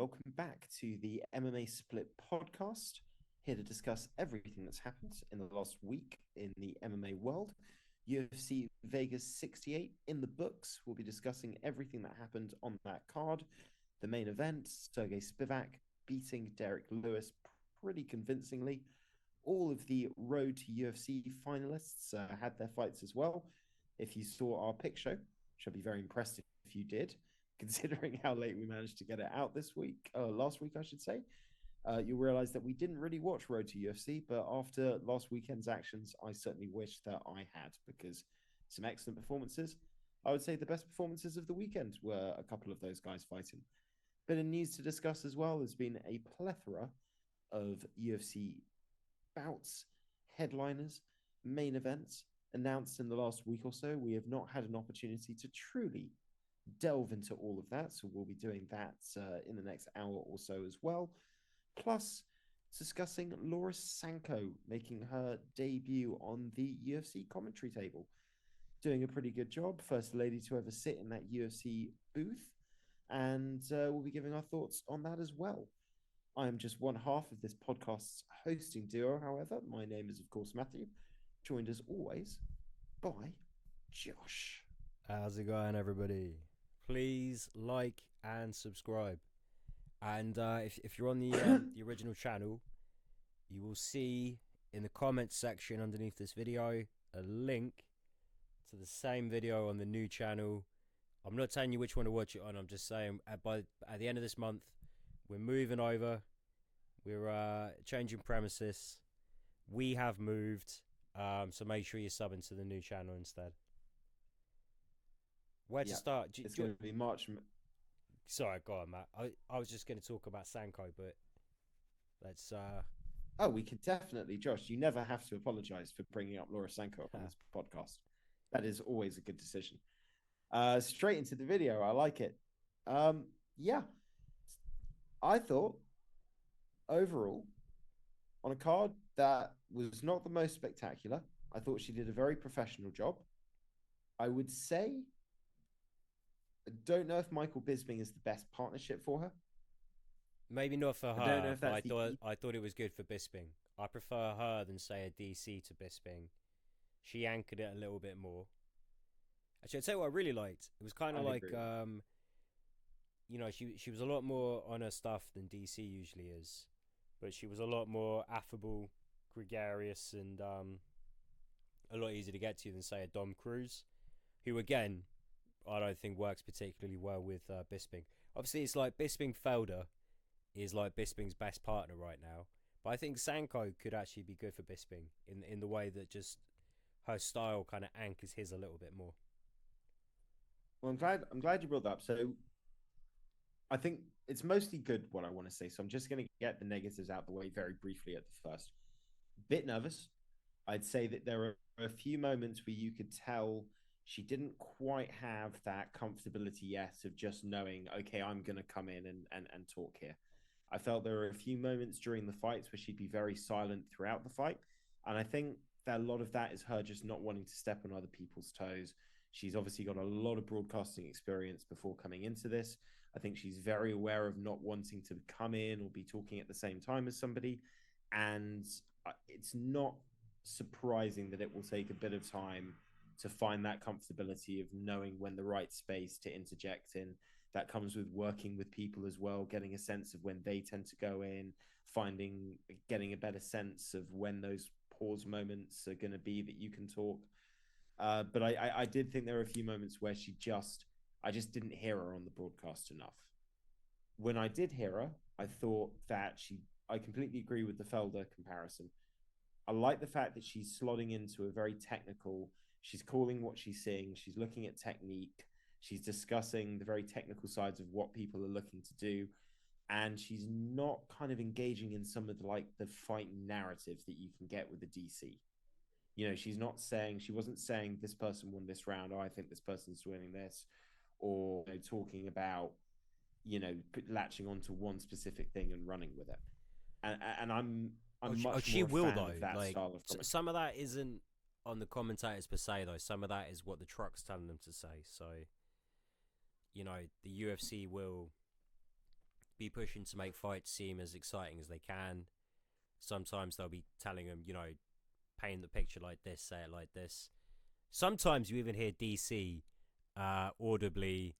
welcome back to the MMA Split podcast. Here to discuss everything that's happened in the last week in the MMA world. UFC Vegas 68 in the books. We'll be discussing everything that happened on that card. The main event, Sergey Spivac beating Derek Lewis pretty convincingly. All of the Road to UFC finalists had their fights as well. If you saw our pick show, which I'd be very impressed if you did, considering how late we managed to get it out last week, I should say, you'll realize that we didn't really watch Road to UFC, but after last weekend's actions, I certainly wish that I had, because some excellent performances. I would say the best performances of the weekend were a couple of those guys fighting. Bit of news to discuss as well. There's been a plethora of UFC bouts, headliners, main events announced in the last week or so. We have not had an opportunity to truly delve into all of that, so we'll be doing that in the next hour or so as well. Plus, discussing Laura Sanko making her debut on the UFC commentary table. Doing a pretty good job. First lady to ever sit in that UFC booth. And we'll be giving our thoughts on that as well. I am just one half of this podcast's hosting duo, however. My name is, of course, Matthew, joined as always by Josh. How's it going, everybody? Please like and subscribe. And if you're on the original channel, you will see in the comments section underneath this video a link to the same video on the new channel. I'm not telling you which one to watch it on. I'm just saying at the end of this month, we're moving over. We're changing premises. We have moved. So make sure you sub into the new channel instead. Where to start? It's going to be March. Sorry, go on, Matt. I was just going to talk about Sanko, but let's... Oh, we can definitely, Josh, you never have to apologize for bringing up Laura Sanko on this podcast. That is always a good decision. Straight into the video. I like it. Yeah. I thought, overall, on a card that was not the most spectacular, I thought she did a very professional job. I would say... I don't know if Michael Bisping is the best partnership for her. Maybe not for her. I don't know if that's I thought it was good for Bisping. I prefer her than, say, a DC to Bisping. She anchored it a little bit more. Actually, I'd say what I really liked. It was kind of like, she was a lot more on her stuff than DC usually is. But she was a lot more affable, gregarious, and a lot easier to get to than, say, a Dom Cruz, who, again... I don't think works particularly well with Bisping. Obviously, it's like Bisping-Felder is like Bisping's best partner right now. But I think Sanko could actually be good for Bisping in the way that just her style kind of anchors his a little bit more. Well, I'm glad you brought that up. So I think it's mostly good what I want to say. So I'm just going to get the negatives out the way very briefly at the first. Bit nervous. I'd say that there are a few moments where you could tell she didn't quite have that comfortability yet of just knowing, okay, I'm going to come in and talk here. I felt there were a few moments during the fights where she'd be very silent throughout the fight. And I think that a lot of that is her just not wanting to step on other people's toes. She's obviously got a lot of broadcasting experience before coming into this. I think she's very aware of not wanting to come in or be talking at the same time as somebody. And it's not surprising that it will take a bit of time to find that comfortability of knowing when the right space to interject in. That comes with working with people as well, getting a sense of when they tend to go in, getting a better sense of when those pause moments are going to be that you can talk. But I did think there were a few moments where I just didn't hear her on the broadcast enough. When I did hear her, I thought that I completely agree with the Felder comparison. I like the fact that she's slotting into a very technical... She's calling what she's seeing. She's looking at technique. She's discussing the very technical sides of what people are looking to do. And she's not kind of engaging in some of the fight narrative that you can get with the DC. She wasn't saying this person won this round. Oh, I think this person's winning this. Or talking about, latching onto one specific thing and running with it. And I'm much more a fan of that style of comment. Some of that isn't on the commentators per se, though. Some of that is what the truck's telling them to say. So, the UFC will be pushing to make fights seem as exciting as they can. Sometimes they'll be telling them, paint the picture like this, say it like this. Sometimes you even hear DC audibly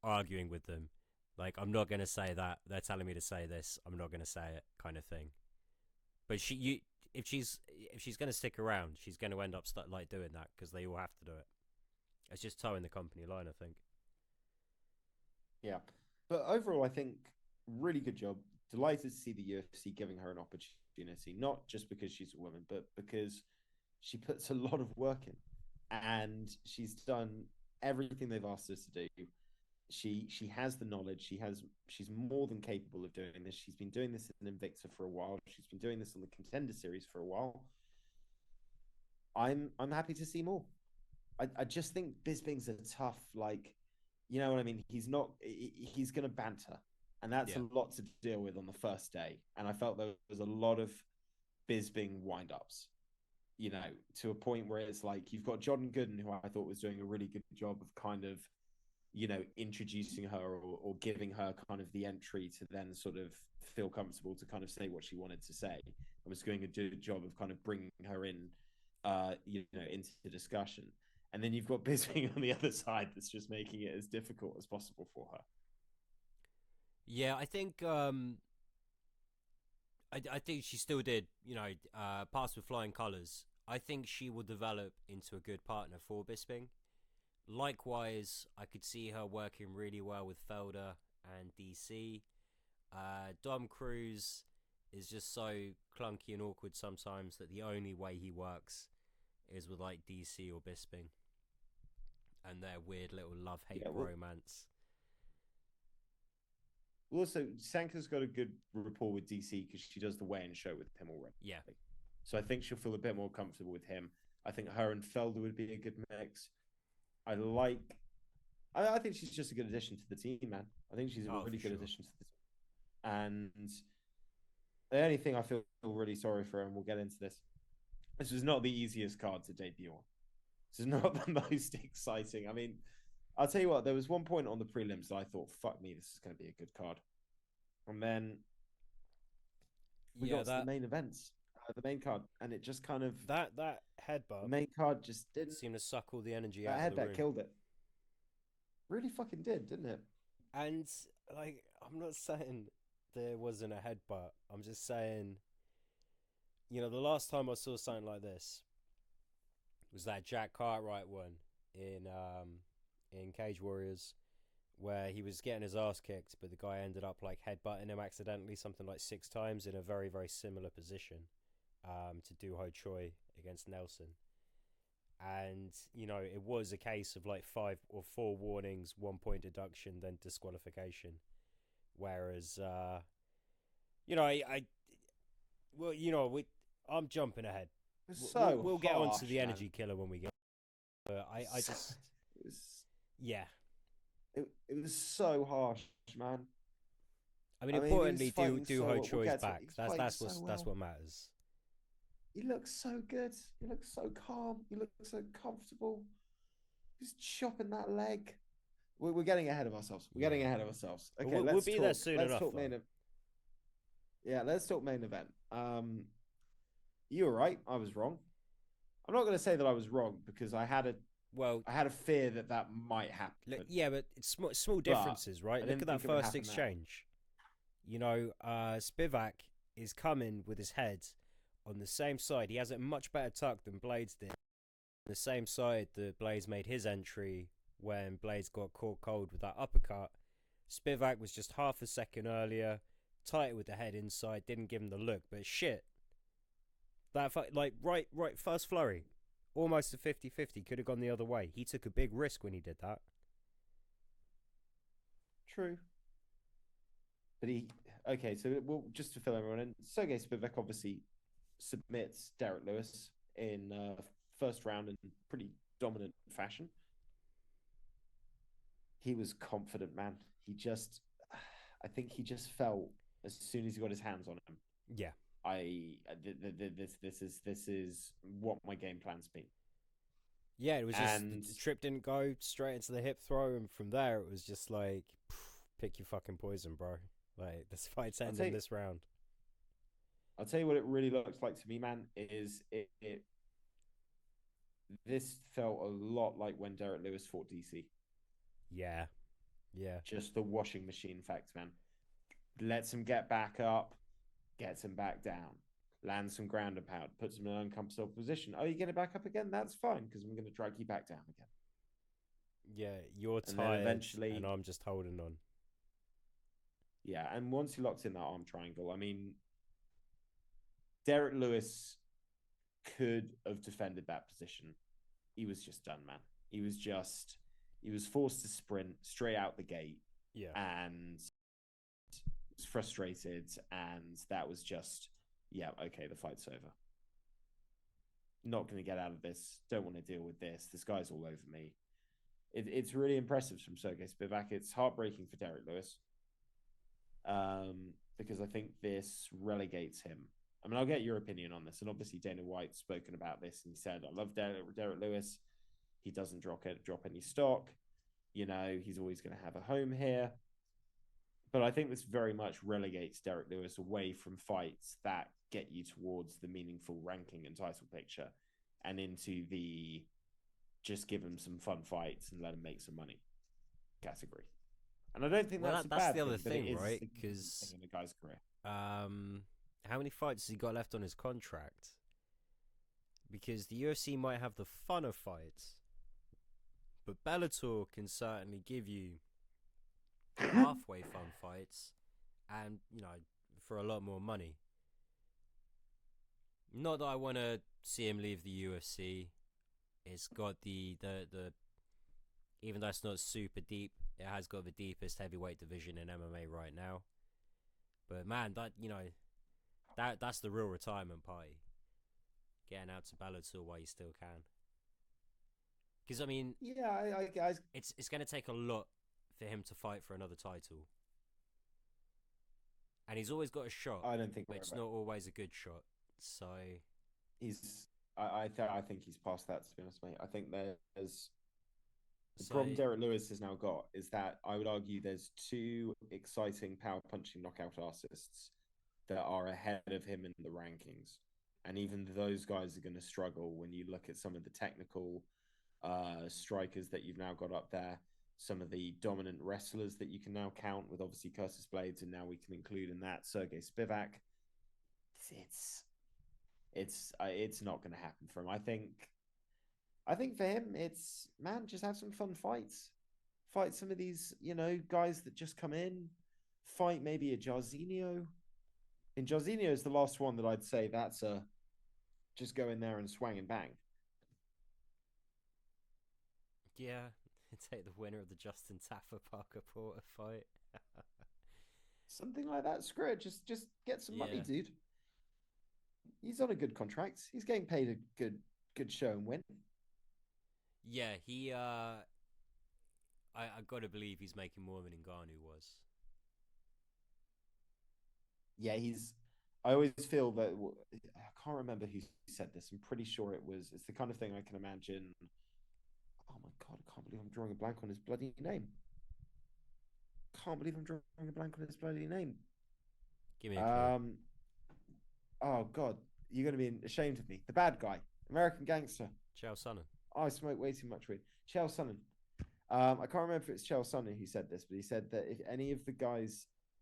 arguing with them. Like, I'm not going to say that. They're telling me to say this. I'm not going to say it, kind of thing. But if she's going to stick around, she's going to end up doing that because they all have to do it. It's just towing the company line, I think. Yeah. But overall, I think really good job. Delighted to see the UFC giving her an opportunity, not just because she's a woman, but because she puts a lot of work in, and she's done everything they've asked us to do. She has the knowledge. She's more than capable of doing this. She's been doing this in Invicta for a while. She's been doing this on the Contender Series for a while. I'm happy to see more. I just think Bisping's a tough, you know what I mean? He's going to banter, and that's a lot to deal with on the first day. And I felt there was a lot of Bisping wind-ups, to a point where it's like you've got Jordan Gooden, who I thought was doing a really good job of kind of, introducing her or giving her kind of the entry to then sort of feel comfortable to kind of say what she wanted to say. I was doing a good job of kind of bringing her in, into the discussion. And then you've got Bisping on the other side that's just making it as difficult as possible for her. Yeah, I think I think she still did, pass with flying colours. I think she will develop into a good partner for Bisping. Likewise, I could see her working really well with Felder and DC. Dom Cruz is just so clunky and awkward sometimes that the only way he works is with like DC or Bisping and their weird little love-hate romance. Also, Sanka's got a good rapport with DC because she does the weigh-in show with him already. Yeah. So I think she'll feel a bit more comfortable with him. I think her and Felder would be a good mix. I think she's just a good addition to the team, man. I think she's a really good addition to the team. And the only thing I feel really sorry for, and we'll get into this was not the easiest card to debut on. This is not the most exciting. I mean, I'll tell you what, there was one point on the prelims that I thought, fuck me, this is going to be a good card. And then we got to the main events, the main card, and it just kind of... That headbutt... The main card just didn't... seem to suck all the energy out of the room. That headbutt killed it. Really fucking didn't it? And, I'm not saying there wasn't a headbutt. I'm just saying, the last time I saw something like this was that Jack Cartwright one in Cage Warriors, where he was getting his ass kicked, but the guy ended up headbutting him accidentally, something like 6 times in a very, very similar position to Do Ho Choi against Nelson. And, it was a case of 5 or 4 warnings, 1 point deduction, then disqualification. Whereas, I'm jumping ahead. We'll get onto the energy killer when we get. But I just, yeah. It was so harsh, man. I mean, importantly, Do Ho Choi's back. That's what matters. He looks so good. He looks so calm. He looks so comfortable. He's chopping that leg. We're getting ahead of ourselves. Okay, we'll be there soon enough. Let's talk main event. You were right. I was wrong. I'm not going to say that I was wrong because I had a fear that might happen. Yeah, but it's small differences, right? Look at that first exchange. Spivac is coming with his head on the same side. He has a much better tuck than Blades did. The same side that Blades made his entry when Blades got caught cold with that uppercut. Spivac was just half a second earlier, tight with the head inside, didn't give him the look, but shit. That right first flurry, almost a 50-50, could have gone the other way. He took a big risk when he did that. True. But just to fill everyone in, Sergey Spivac obviously submits Derek Lewis in first round in pretty dominant fashion. He was confident, man. I think he just felt as soon as he got his hands on him. Yeah. This is what my game plan's been. Yeah, it was just the trip didn't go straight into the hip throw, and from there it was just pick your fucking poison, bro. Like this fight's I'll ending this round. I'll tell you what it really looks like to me, man. Is it this felt a lot like when Derek Lewis fought DC. Yeah, yeah, Just the washing machine effect, man. Lets him get back up, gets him back down, lands some ground and pound, puts him in an uncomfortable position. Oh, you get it back up again? That's fine because I'm going to drag you back down again. yeah. You're And then tired, eventually, and I'm just holding on. yeah. And once he locked in that arm triangle, I mean, Derek Lewis could have defended that position. He was just done, man. He was forced to sprint straight out the gate Yeah, and was frustrated. And that was just, yeah, okay, the fight's over. Not going to get out of this. Don't want to deal with this. This guy's all over me. It's really impressive from Sergey Spivac. It's heartbreaking for Derek Lewis because I think this relegates him. I mean, I'll get your opinion on this. And obviously, Dana White's spoken about this and he said, I love Derek Lewis. He doesn't drop any stock. You know, he's always going to have a home here. But I think this very much relegates Derek Lewis away from fights that get you towards the meaningful ranking and title picture and into the just give him some fun fights and let him make some money category. And I don't think that's a bad the other thing, thing, right? Because in a guy's career. How many fights has he got left on his contract? Because the UFC might have the fun of fights, but Bellator can certainly give you halfway fun fights, and for a lot more money. Not that I want to see him leave the UFC. It's got the even though it's not super deep, it has got the deepest heavyweight division in MMA right now. But man, that's the real retirement party. Getting out to Bellator while you still can. Because I mean, yeah, it's going to take a lot for him to fight for another title, and he's always got a shot. I don't think, but it's not always a good shot. So I think he's past that. To be honest, mate, I think there's the problem Derek Lewis has now got is that I would argue there's two exciting power punching knockout artists that are ahead of him in the rankings, and even those guys are going to struggle when you look at some of the technical strikers that you've now got up there, some of the dominant wrestlers that you can now count with obviously Curtis Blades, and now we can include in that Sergey Spivac. It's not going to happen for him. I think for him, it's man, just have some fun fights. Fight some of these, guys that just come in. Fight maybe a Jairzinho. And Jairzinho is the last one that I'd say that's a just go in there and swang and bang. Yeah, take the winner of the Justin Taffer Parker Porter fight. Something like that. Screw it. Just get some money, dude. He's on a good contract. He's getting paid a good show and win. Yeah, he I gotta believe he's making more than Ngannou was. Yeah, I always feel that I can't remember who said this. I'm pretty sure it's the kind of thing I can imagine. Oh my god, I can't believe I'm drawing a blank on his bloody name. Can't believe I'm drawing a blank on his bloody name. Give me a clue. Oh god, you're gonna be ashamed of me. The bad guy, American Gangster. Chael Sonnen. Oh, I smoke way too much weed. Chael Sonnen. I can't remember if it's Chael Sonnen who said this, but he said that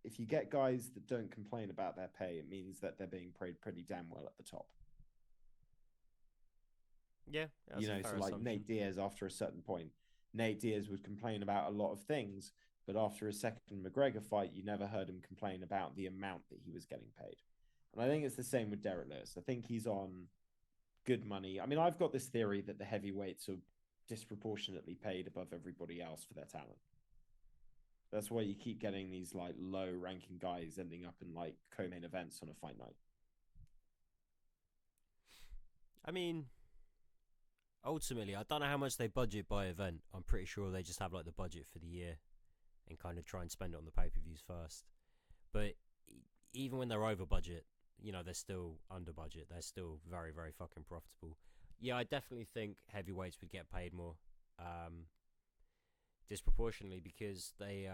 if you get guys that don't complain about their pay, it means that they're being paid pretty damn well at the top. Yeah, so like Nate Diaz, after a certain point, Nate Diaz would complain about a lot of things, but after a second McGregor fight, you never heard him complain about the amount that he was getting paid. And I think it's the same with Derek Lewis. I think he's on good money. I mean, I've got this theory that the heavyweights are disproportionately paid above everybody else for their talent. That's why you keep getting these like low ranking guys ending up in like co-main events on a fight night. I mean, ultimately, I don't know how much they budget by event. I'm pretty sure they just have like the budget for the year and kind of try and spend it on the pay-per-views first. But even when they're over budget, they're still under budget. They're still very, very fucking profitable. Yeah, I definitely think heavyweights would get paid more. disproportionately because they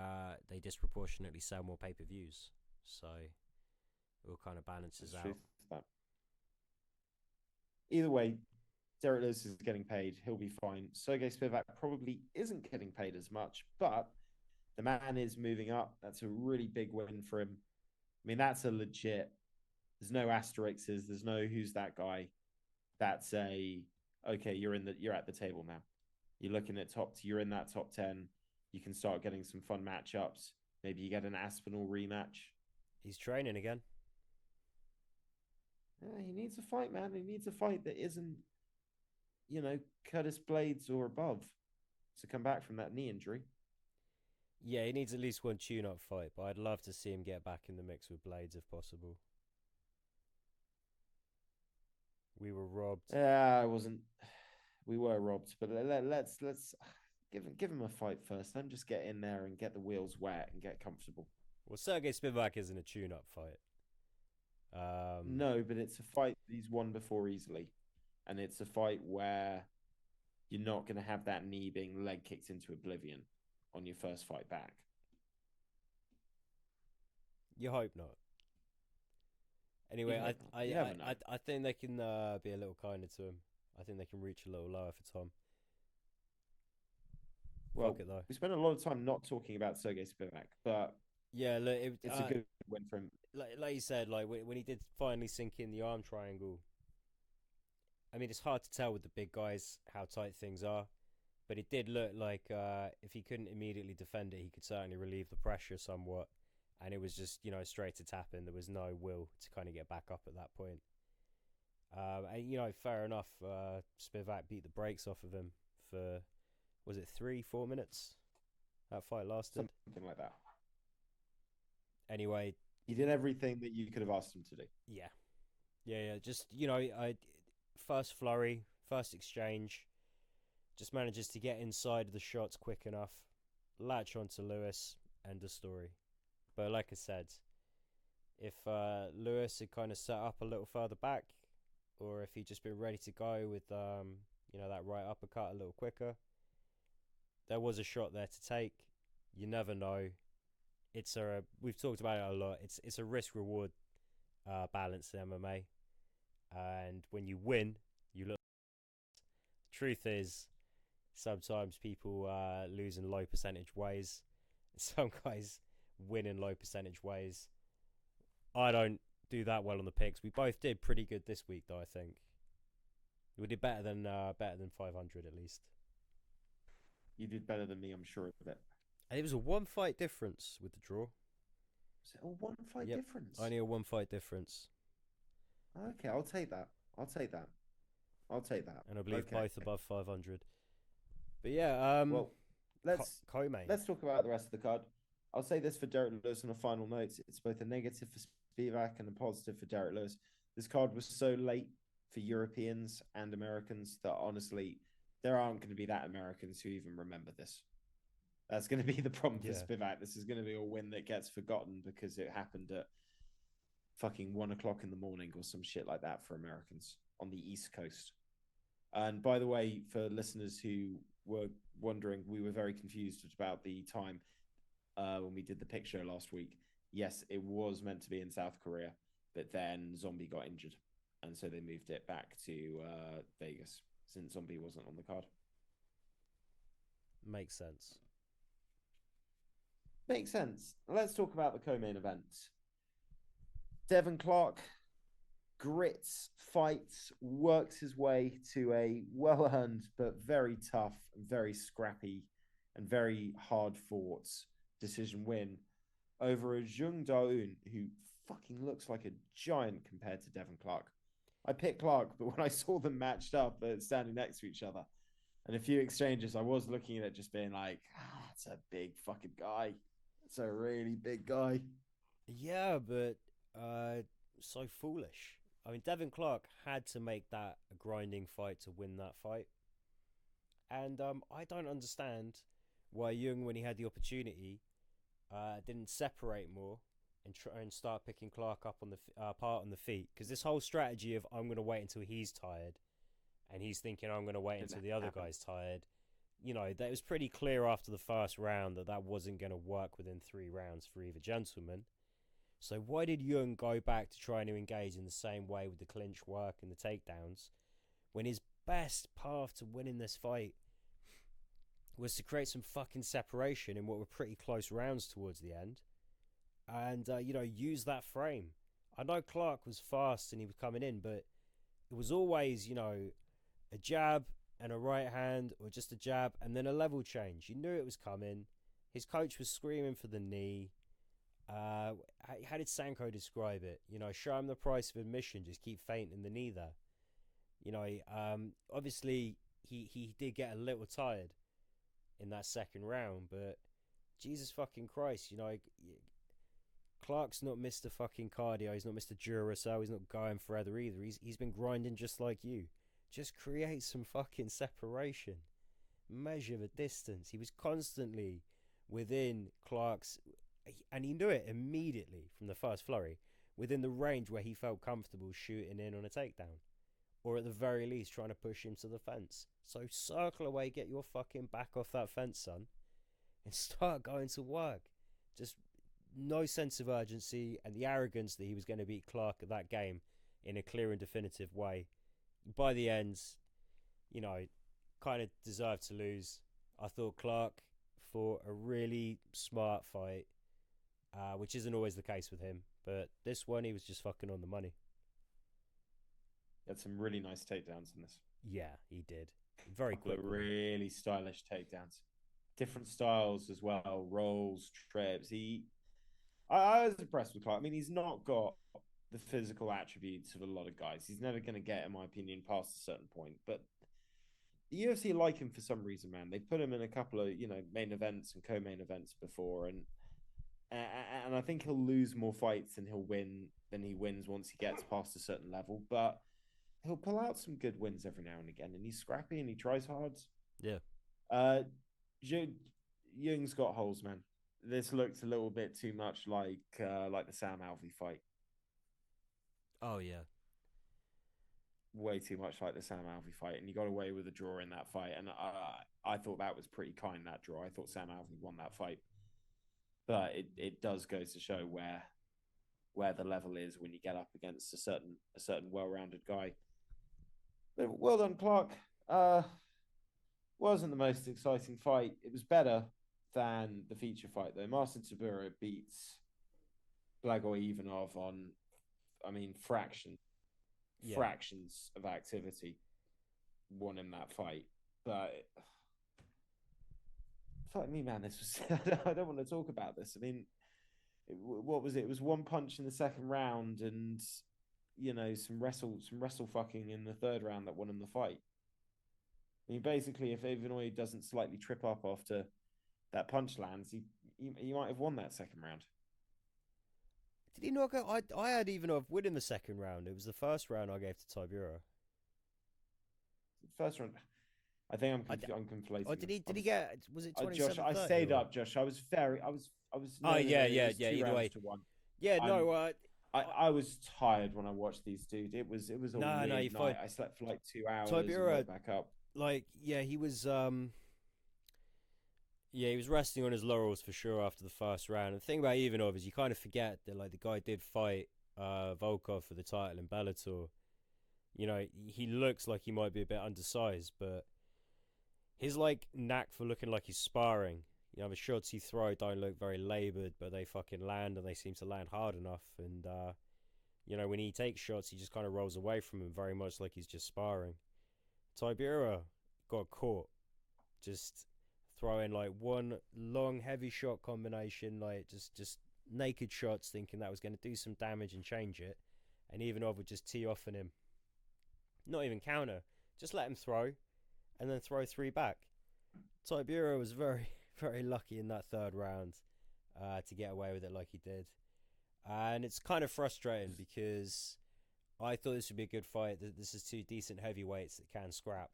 disproportionately sell more pay-per-views. So it all kind of balances out. That. Either way, Derek Lewis is getting paid. He'll be fine. Sergey Spivak probably isn't getting paid as much, but the man is moving up. That's a really big win for him. I mean, that's a legit. There's no asterisks. There's no who's that guy. That's okay. You're at the table now. You're looking at you're in that top 10. You can start getting some fun matchups. Maybe you get an Aspinall rematch. He's training again. Yeah, he needs a fight, man. He needs a fight that isn't, Curtis Blades or above to come back from that knee injury. Yeah, he needs at least one tune-up fight, but I'd love to see him get back in the mix with Blades if possible. We were robbed. Yeah, I wasn't. We were robbed, but let's give him a fight first. Let him just get in there and get the wheels wet and get comfortable. Well, Sergey Spivak isn't a tune-up fight. No, but it's a fight he's won before easily, and it's a fight where you're not going to have that knee being leg kicked into oblivion on your first fight back. You hope not. Anyway, I think they can be a little kinder to him. I think they can reach a little lower for Tom. Well, Fuck it though. We spent a lot of time not talking about Sergey Spivak, but yeah, look, it's a good win for him. Like you said, like when he did finally sink in the arm triangle. I mean, it's hard to tell with the big guys how tight things are, but it did look like if he couldn't immediately defend it, he could certainly relieve the pressure somewhat. And it was just, straight to tap in. There was no will to kind of get back up at that point. And, fair enough. Spivak beat the brakes off of him for, was it 3-4 minutes? That fight lasted? Something like that. Anyway. He did everything that you could have asked him to do. Yeah. Yeah. Just, first flurry, first exchange. Just manages to get inside the shots quick enough. Latch onto Lewis. End of story. But like I said, if Lewis had kind of set up a little further back, or if he'd just been ready to go with, that right uppercut a little quicker, there was a shot there to take. You never know. We've talked about it a lot. It's a risk-reward balance in MMA. And when you win, you look. Truth is, sometimes people lose in low percentage ways. Some guys win in low percentage ways. I don't do that well on the picks. We both did pretty good this week, though. I think we did better than 500 at least. You did better than me, I'm sure of it. And it was a 1-fight difference with the draw. Was it a 1-fight difference? Only a 1-fight difference. Okay, I'll take that. And I believe both above 500. But yeah, well, let's talk about the rest of the card. I'll say this for Derek Lewis on a final note. It's both a negative for Spivac and a positive for Derek Lewis. This card was so late for Europeans and Americans that honestly, there aren't going to be that Americans who even remember this. That's going to be the problem for Spivac. This is going to be a win that gets forgotten because it happened at fucking 1 o'clock in the morning or some shit like that for Americans on the East Coast. And by the way, for listeners who were wondering, we were very confused about the time when we did the pick show last week. Yes, it was meant to be in South Korea, but then Zombie got injured. And so they moved it back to Vegas since Zombie wasn't on the card. Makes sense. Makes sense. Let's talk about the co-main event. Devin Clark grits, fights, works his way to a well-earned but very tough, very scrappy, and very hard-fought decision win over a Jung Da-un who fucking looks like a giant compared to Devin Clark. I picked Clark, but when I saw them matched up, standing next to each other, and a few exchanges, I was looking at it just being like, that's a big fucking guy. It's a really big guy. Yeah, but so foolish. I mean, Devin Clark had to make that a grinding fight to win that fight. And I don't understand why Jung, when he had the opportunity, didn't separate more and try and start picking Clark up on the apart on the feet. Because this whole strategy of I'm going to wait until he's tired, and he's thinking I'm going to wait until the other guy's tired, that it was pretty clear after the first round that wasn't going to work within 3 rounds for either gentleman. So why did Jung go back to trying to engage in the same way with the clinch work and the takedowns when his best path to winning this fight was to create some fucking separation in what were pretty close rounds towards the end and, use that frame? I know Clark was fast and he was coming in, but it was always, a jab and a right hand or just a jab and then a level change. You knew it was coming. His coach was screaming for the knee. How did Sanko describe it? Show him the price of admission. Just keep fainting the knee there. Obviously he did get a little tired in that second round, but Jesus fucking Christ, Clark's not Mr. fucking cardio. He's not Mr. Duracell. He's not going forever either. He's been grinding just like you. Just create some fucking separation. Measure the distance. He was constantly within Clark's, and he knew it immediately from the first flurry, within the range where he felt comfortable shooting in on a takedown. Or at the very least trying to push him to the fence. So circle away, get your fucking back off that fence, son. And start going to work. Just no sense of urgency and the arrogance that he was going to beat Clark at that game in a clear and definitive way. By the end, kind of deserved to lose. I thought Clark fought a really smart fight, which isn't always the case with him. But this one, he was just fucking on the money. He had some really nice takedowns in this. Yeah, he did. Very quick. Really stylish takedowns. Different styles as well. Rolls, trips. I was impressed with Clark. I mean, he's not got the physical attributes of a lot of guys. He's never going to get, in my opinion, past a certain point. But the UFC like him for some reason, man. They put him in a couple of, main events and co-main events before. And I think he'll lose more fights than he'll win than he wins once he gets past a certain level. But he'll pull out some good wins every now and again. And he's scrappy and he tries hard. Yeah. Jung's got holes, man. This looks a little bit too much like the Sam Alvey fight. Oh, yeah. Way too much like the Sam Alvey fight. And he got away with a draw in that fight. And I thought that was pretty kind, that draw. I thought Sam Alvey won that fight. But it does go to show where the level is when you get up against a certain well-rounded guy. But well done, Clark. Wasn't the most exciting fight. It was better than the feature fight, though. Marcin Tybura beats Blagoy Ivanov on, fractions of activity won in that fight. But fuck me, man, this was I don't want to talk about this. What was it? It was one punch in the second round and some wrestle fucking in the third round that won him the fight. Basically, if Ivanoy doesn't slightly trip up after that punch lands, he might have won that second round. Did he not go? I had Ivanov winning the second round. It was the first round I gave to Tybura. First round, I think I'm conflating. Oh, did he get? Was it 27? Josh, I stayed up. Josh, I was. Oh yeah. Either way. Yeah, no. I was tired when I watched these dudes. It was a weird night. Fine. I slept for like 2 hours. Tybura, and woke back up. He was he was resting on his laurels for sure after the first round. And the thing about Ivanov is you kind of forget that the guy did fight Volkov for the title in Bellator. He looks like he might be a bit undersized, but his knack for looking like he's sparring. The shots he throws don't look very laboured, but they fucking land, and they seem to land hard enough. And when he takes shots, he just kind of rolls away from him, very much like he's just sparring. Tybura got caught just throwing one long heavy shot combination, just naked shots, thinking that was going to do some damage and change it, and Ivanov would just tee off on him, not even counter, just let him throw and then throw 3 back. Tybura was very, very lucky in that third round to get away with it like he did, and it's kind of frustrating because I thought this would be a good fight. This is 2 decent heavyweights that can scrap.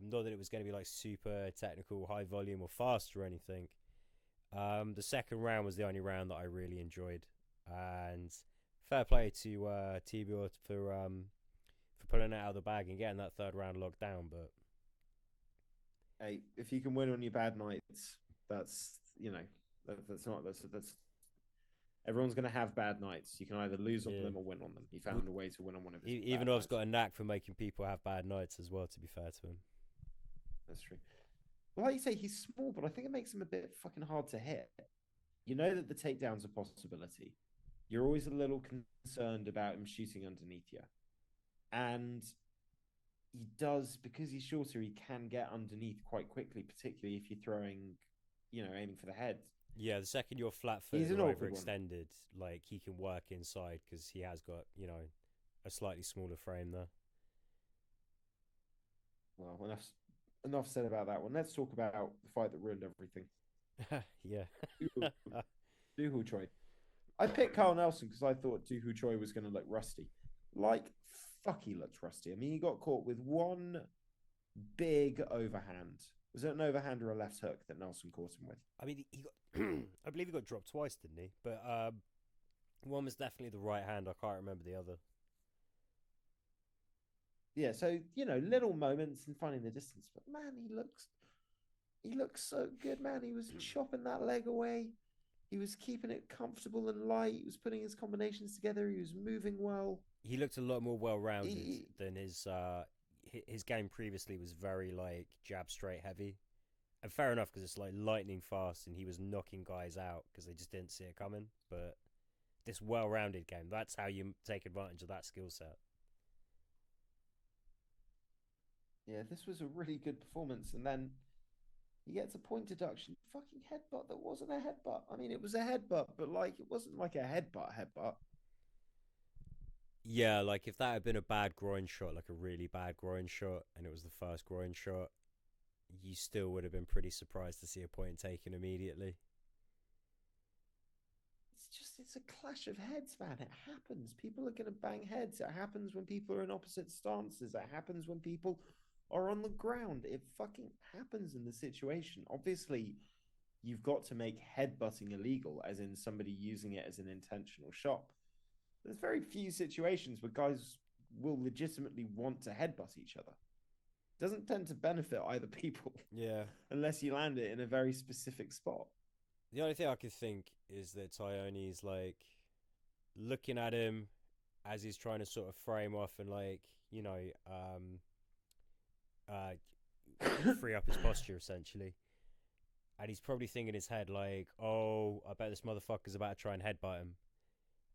Not that it was going to be super technical, high volume or fast or anything. The second round was the only round that I really enjoyed, and fair play to Tibor for pulling it out of the bag and getting that third round locked down. But Hey, if you can win on your bad nights, that's that's not that's everyone's going to have bad nights. You can either lose on Yeah. them or win on them. He found a way to win on one of his Even bad though I've nights. got a knack for making people have bad nights as well, to be fair to him. That's true. Well, like you say, he's small, but I think it makes him a bit fucking hard to hit. You know that the takedown's a possibility. You're always a little concerned about him shooting underneath you. And he does, because he's shorter, he can get underneath quite quickly, particularly if you're throwing, aiming for the head. Yeah, the second you're flat He's footed an or awkward one. overextended, like he can work inside because he has got, a slightly smaller frame there. Well, enough said about that one. Let's talk about the fight that ruined everything. Yeah. Doohoo Choi. I picked Carl Nelson because I thought Doohoo Choi was going to look rusty. Like, fuck, he looked rusty. I mean, he got caught with one big overhand. Was it an overhand or a left hook that Nelson caught him with? I mean, he got, I believe he got dropped twice, didn't he? But one was definitely the right hand. I can't remember the other. Yeah, so little moments in finding the distance, but man, he looks so good, man. He was chopping that leg away. He was keeping it comfortable and light. He was putting his combinations together. He was moving well. He looked a lot more well-rounded He, than his game previously was very like jab straight heavy. And fair enough because it's like lightning fast and he was knocking guys out because they just didn't see it coming. But this well-rounded game, that's how you take advantage of that skill set. yeah, this was a really good performance. And then he gets a point deduction. Fucking headbutt that wasn't a headbutt. I mean, it was a headbutt, but like it wasn't like a headbutt. Yeah, like if that had been a bad groin shot, like a really bad groin shot, and it was the first groin shot, you still would have been pretty surprised to see a point taken immediately. It's a clash of heads, man. It happens. People are going to bang heads. It happens when people are in opposite stances. It happens when people are on the ground. It fucking happens in the situation. Obviously, you've got to make headbutting illegal, as in somebody using it as an intentional shot. There's very few situations where guys will legitimately want to headbutt each other. It doesn't tend to benefit either people Yeah. unless you land it in a very specific spot. The only thing I could think is that Tyone's like looking at him as he's trying to sort of frame off and like, uh, free up his posture essentially. And he's probably thinking in his head like, "Oh, I bet this motherfucker's about to try and headbutt him."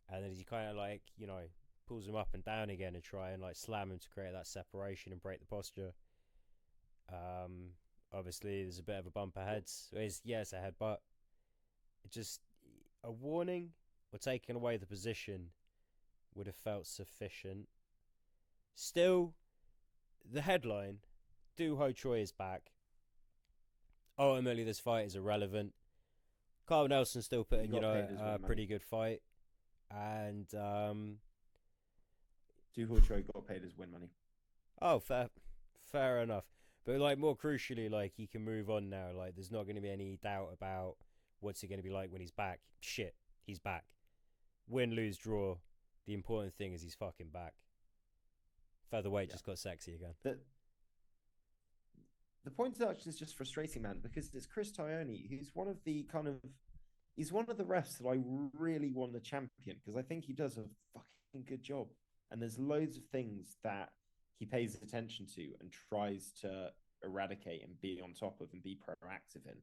And then he kind of like, pulls him up and down again and try and like slam him to create that separation and break the posture. Um, Obviously, there's a bit of a bump ahead. It's a headbutt. It just a warning or taking away the position would have felt sufficient. Still, the headline: Do Ho Choi is back. Ultimately, this fight is irrelevant. Carl Nelson still put He in, got paid his a win pretty money. good fight, and Doo Ho Choi got paid his win money. oh, fair enough. But like more crucially, like he can move on now. Like there's not going to be any doubt about what's he going to be like when he's back. Shit, he's back. Win, lose, draw. The important thing is he's fucking back. Featherweight Yeah. just got sexy again. The point deduction is just frustrating, man, because it's Chris Tyone, who's one of the he's one of the refs that I really want to champion because I think he does a fucking good job. And there's loads of things that he pays attention to and tries to eradicate and be on top of and be proactive in.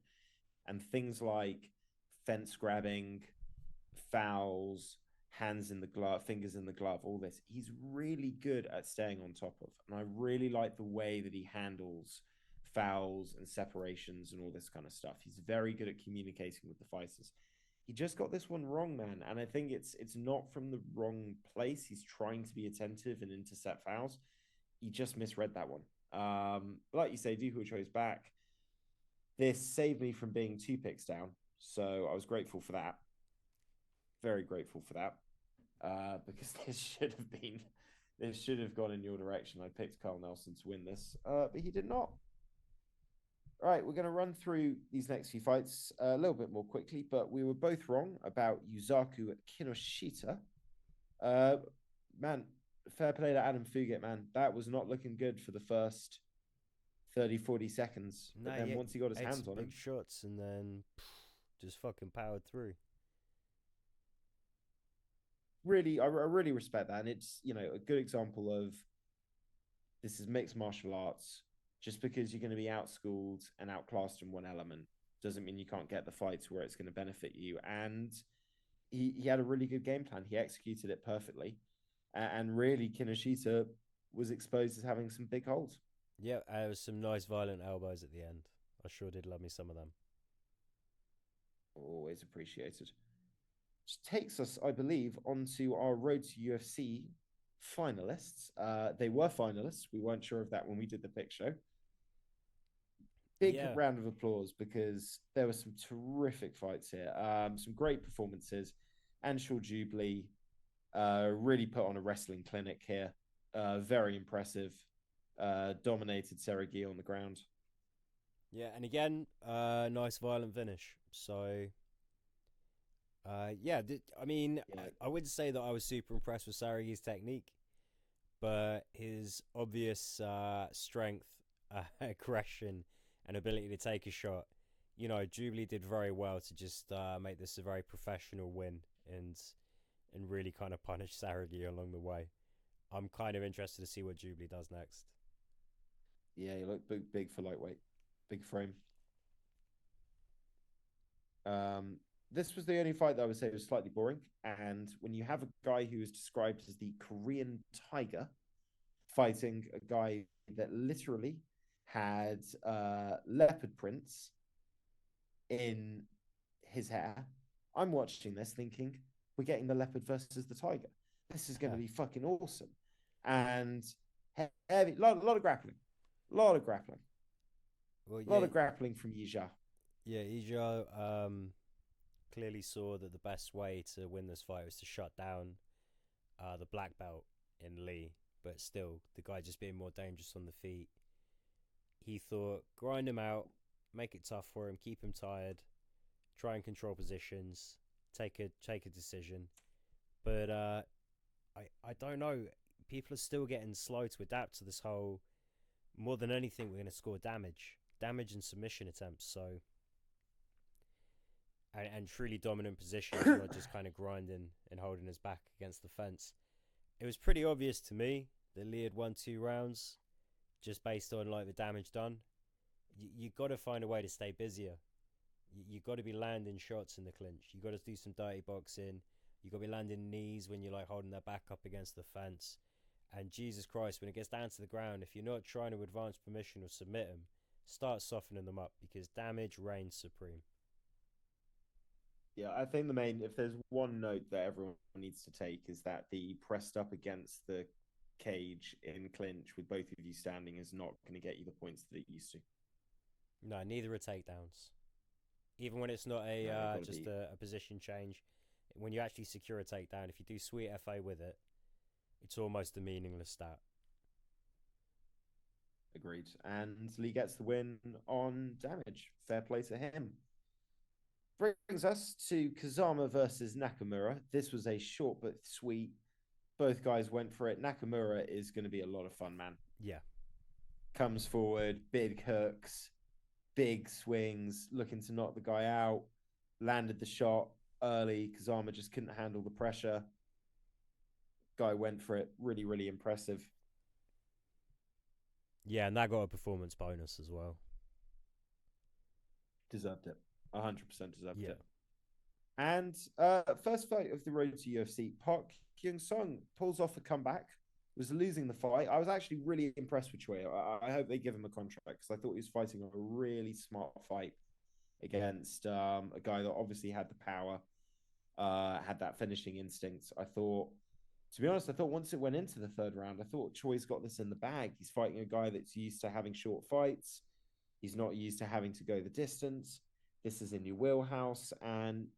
And things like fence grabbing, fouls, hands in the glove, fingers in the glove, all this. He's really good at staying on top of. And I really like the way that he handles fouls and separations and all this kind of stuff. He's very good at communicating with the fighters. He just got this one wrong, man. And I think it's not from the wrong place. He's trying to be attentive and intercept fouls. He just misread that one. Like you say, Dooku Choi's back. This saved me from being 2 picks down. So I was grateful for that. Very grateful for that. Because this should have gone in your direction. I picked Carl Nelson to win this, but he did not. All right, we're going to run through these next few fights a little bit more quickly, but we were both wrong about Yuzaku Kinoshita. Uh, Man, fair play to Adam Fugit, man. That was not looking good for the first 30, 40 seconds. No, But then he once he got his ate hands some on big him, shots and then just fucking powered through. really, I really respect that. And it's, a good example of this is mixed martial arts. Just because you're going to be outschooled and outclassed in one element doesn't mean you can't get the fights where it's going to benefit you. And he had a really good game plan. He executed it perfectly. And really, Kinoshita was exposed as having some big holes. Yeah, there was some nice violent elbows at the end. I sure did love me some of them. Always appreciated. Which takes us, I believe, onto our road to UFC finalists. They were finalists. We weren't sure of that when we did the pick show. Big Yeah, round of applause because there were some terrific fights here. Some great performances. Anshul Jubilee really put on a wrestling clinic here. Very impressive. Dominated Sergey on the ground. yeah, and again, nice violent finish. So, yeah, I mean, Yeah, I wouldn't say that I was super impressed with Saragi's technique, but his obvious strength, aggression, and ability to take a shot. Jubilee did very well to just make this a very professional win and really kind of punish Saragi along the way. I'm kind of interested to see what Jubilee does next. yeah, he looked big for lightweight, big frame. Um, this was the only fight that I would say was slightly boring. And when you have a guy who is described as the Korean Tiger fighting a guy that literally had leopard prints in his hair, I'm watching this thinking, we're getting the leopard versus the tiger. This is going to be fucking awesome. And heavy, lot of grappling, a lot of grappling, Well, a lot of grappling from Yija. yeah, Ijo clearly saw that the best way to win this fight was to shut down the black belt in Lee, but still, the guy just being more dangerous on the feet. He thought, grind him out, make it tough for him, keep him tired, try and control positions, take a decision. But I don't know. People are still getting slow to adapt to this whole. More than anything, we're going to score damage and submission attempts. So and truly dominant positions, not just kind of grinding and holding his back against the fence. It was pretty obvious to me that Lee had won 2 rounds just based on like the damage done. You got to find a way to stay busier. You got to be landing shots in the clinch. You got to do some dirty boxing. You got to be landing knees when you're like holding their back up against the fence. And Jesus Christ, when it gets down to the ground, if you're not trying to advance permission or submit them, start softening them up because damage reigns supreme. Yeah, I think if there's one note that everyone needs to take is that the pressed up against the cage in clinch with both of you standing is not going to get you the points that it used to. No, neither are takedowns. Even when it's not just a position change, when you actually secure a takedown, if you do sweet FA with it, it's almost a meaningless stat. Agreed. And Lee gets the win on damage. Fair play to him. Brings us to Kazama versus Nakamura. This was a short but sweet. Both guys went for it. Nakamura is going to be a lot of fun, man. Yeah. Comes forward, big hooks, big swings, looking to knock the guy out. Landed the shot early. Kazama just couldn't handle the pressure. Guy went for it. Really, really impressive. Yeah, and that got a performance bonus as well. Deserved it. 100% deserved Yeah. it. And first fight of the road to UFC, Park Kyung-sung pulls off a comeback, was losing the fight. I was actually really impressed with Choi. I hope they give him a contract because I thought he was fighting a really smart fight against a guy that obviously had the power, had that finishing instinct. To be honest, I thought once it went into the third round, I thought Choi's got this in the bag. He's fighting a guy that's used to having short fights. He's not used to having to go the distance. This is in your wheelhouse. And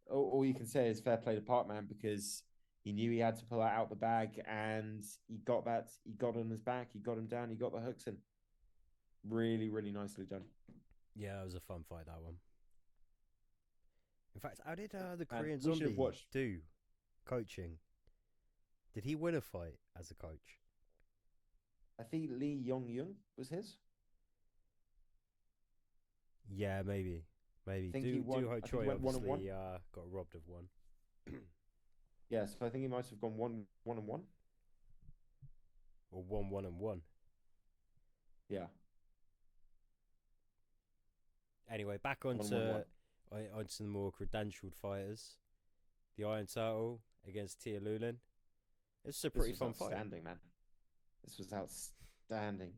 all you can say is fair play to Parkman because he knew he had to pull that out the bag and he got that. He got on his back. He got him down. He got the hooks in. Really, really nicely done. Yeah, it was a fun fight, that one. In fact, how did the And Korean we should have Zombie watched. do coaching? Did he win a fight as a coach? I think Lee Yong Young was his. Yeah, maybe, I maybe. think he Do won. Ho I think he Choi went 1-1. obviously got robbed of one. Yeah, so I think he might have gone 1-1. Or 1-1-1. Yeah, Anyway, back 1-1-1. onto the more credentialed fighters. The Iron Turtle against Tia Lulin. It's a This pretty was fun fight. outstanding, man. This was outstanding.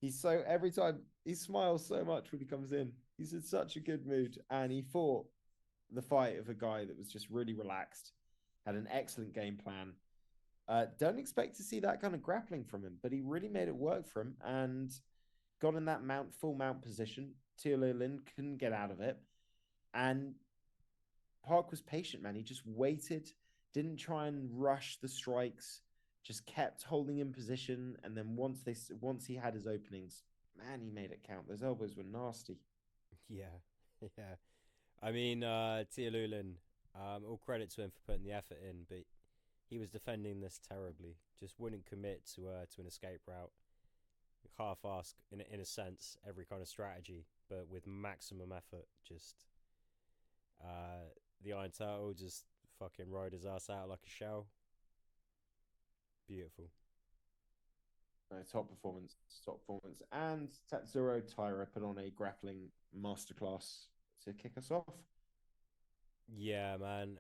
He's so every time he smiles so much when he comes in. He's in such a good mood, and he fought the fight of a guy that was just really relaxed, had an excellent game plan. Don't expect to see that kind of grappling from him, but he really made it work for him and got in that full mount position. Tilo Lin couldn't get out of it, and Park was patient, man. He just waited, didn't try and rush the strikes, just kept holding in position. And then once he had his openings, man, he made it count. Those elbows were nasty. Yeah, yeah. I mean, Tia Lulin, all credit to him for putting the effort in, but he was defending this terribly. Just wouldn't commit to an escape route. Half-ask in a sense every kind of strategy, but with maximum effort. Just the Iron Turtle just fucking rode his ass out like a shell. Beautiful. No, top performance, top performance. And Tatsuro Taira put on a grappling masterclass to kick us off. Yeah, man.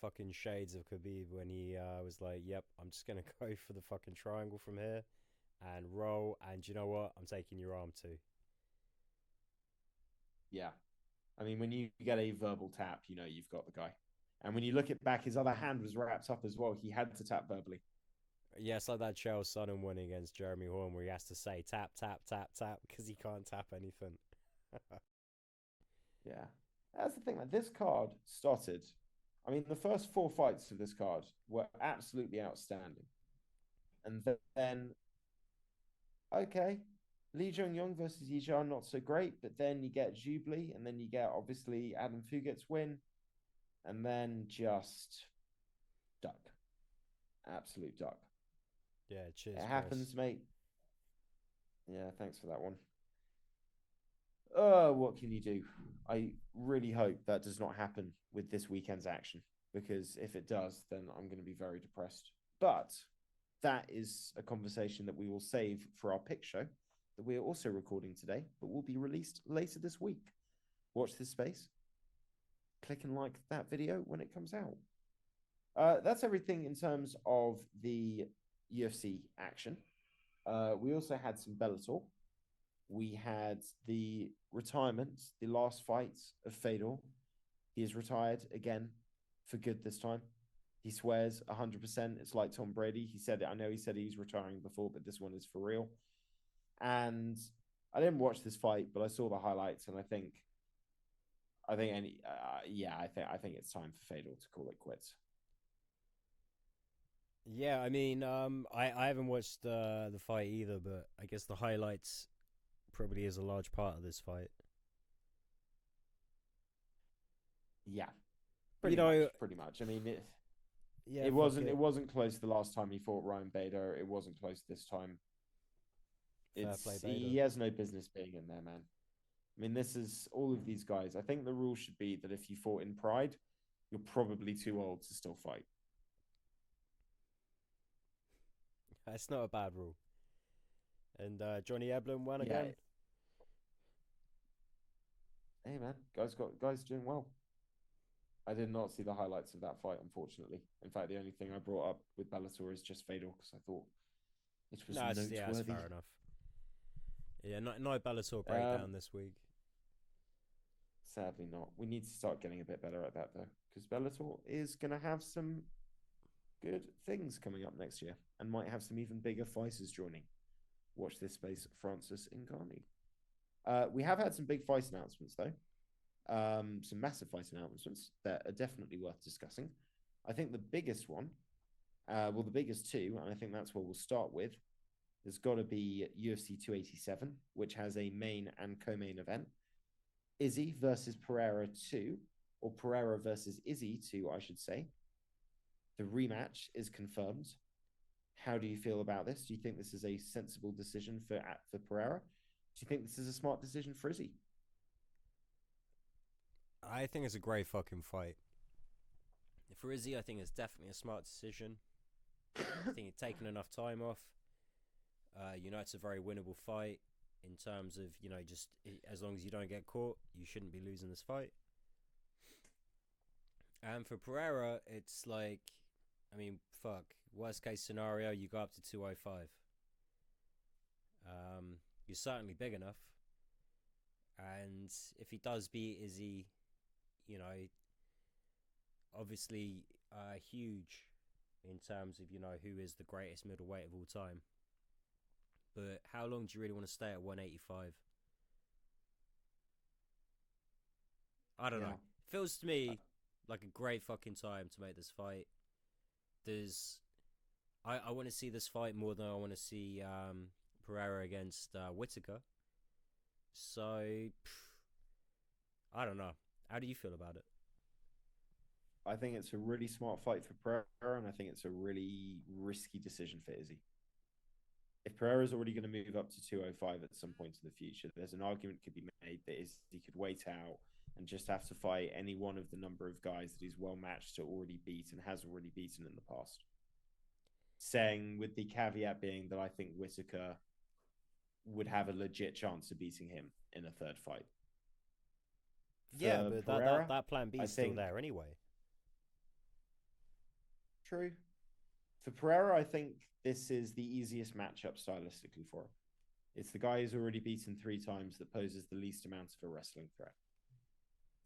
Fucking shades of Khabib when he was like, "Yep, I'm just gonna go for the fucking triangle from here and roll." And you know what? I'm taking your arm too. Yeah. I mean, when you get a verbal tap, you know you've got the guy. And when you look it back, his other hand was wrapped up as well. He had to tap verbally. Yeah, it's like that Chael Sonnen one against Jeremy Horn where he has to say tap, tap, tap, tap because he can't tap anything. Yeah. That's the thing. Like this card started. I mean, the first four fights of this card were absolutely outstanding. And then, okay, Lee Jong Yong versus Yijan, not so great. But then you get Jubilee, and then you get obviously Adam Fuget's win, and then just duck. Absolute duck. Yeah, cheers, It Chris. happens, mate. Yeah, thanks for that one. What can you do? I really hope that does not happen with this weekend's action, because if it does, then I'm going to be very depressed. But that is a conversation that we will save for our pick show that we are also recording today, but will be released later this week. Watch this space. Click and like that video when it comes out. That's everything in terms of the UFC action. We also had some Bellator. We had the retirement, the last fight of Fedor. He is retired again for good this time. He swears 100%. It's like Tom Brady. He said it. I know he said he's retiring before, but this one is for real. And I didn't watch this fight, but I saw the highlights, and I think I think it's time for Fedor to call it quits. Yeah, I mean, I haven't watched the fight either, but I guess the highlights probably is a large part of this fight. Yeah, You know, pretty much. I mean, yeah, it fuck wasn't it. it wasn't close the last time he fought Ryan Bader. It wasn't close this time. Fair play, It's Bader. he has no business being in there, man. I mean, this is all of these guys. I think the rule should be that if you fought in Pride, you're probably too old to still fight. That's not a bad rule. And Johnny Eblen won Yeah, again. hey man, guys doing well. I did not see the highlights of that fight, unfortunately. In fact, the only thing I brought up with Bellator is just Fedor because I thought it was No, yeah, it's noteworthy. fair enough. Yeah, no Bellator Um, breakdown this week. Sadly, not. We need to start getting a bit better at that though, because Bellator is going to have some good things coming up next year and might have some even bigger fighters joining. Watch this space, Francis Ngannou. We have had some big fight announcements though. Some massive fight announcements that are definitely worth discussing. I think the biggest one, the biggest two, and I think that's what we'll start with, there's got to be UFC 287, which has a main and co-main event. Izzy versus Pereira 2, or Pereira versus Izzy 2, I should say. The rematch is confirmed. How do you feel about this? Do you think this is a sensible decision for Pereira? Do you think this is a smart decision for Izzy? I think it's a great fucking fight. For Izzy, I think it's definitely a smart decision. I think he's taken enough time off. It's a very winnable fight in terms of, just as long as you don't get caught, you shouldn't be losing this fight. And for Pereira, it's like, I mean, fuck. Worst case scenario, you go up to 205. You're certainly big enough. And if he does beat Izzy, obviously huge in terms of, who is the greatest middleweight of all time. But how long do you really want to stay at 185? I don't know. Feels to me like a great fucking time to make this fight. I want to see this fight more than I want to see Pereira against Whittaker. So, I don't know. How do you feel about it? I think it's a really smart fight for Pereira, and I think it's a really risky decision for Izzy. If Pereira's already going to move up to 205 at some point in the future, there's an argument could be made that Izzy could wait out and just have to fight any one of the number of guys that he's well matched to already beat and has already beaten in the past. Saying with the caveat being that I think Whittaker would have a legit chance of beating him in a third fight. Yeah, but Pereira, that plan B is still there anyway. True. For Pereira, I think this is the easiest matchup stylistically for him. It's the guy who's already beaten 3 times that poses the least amount of a wrestling threat.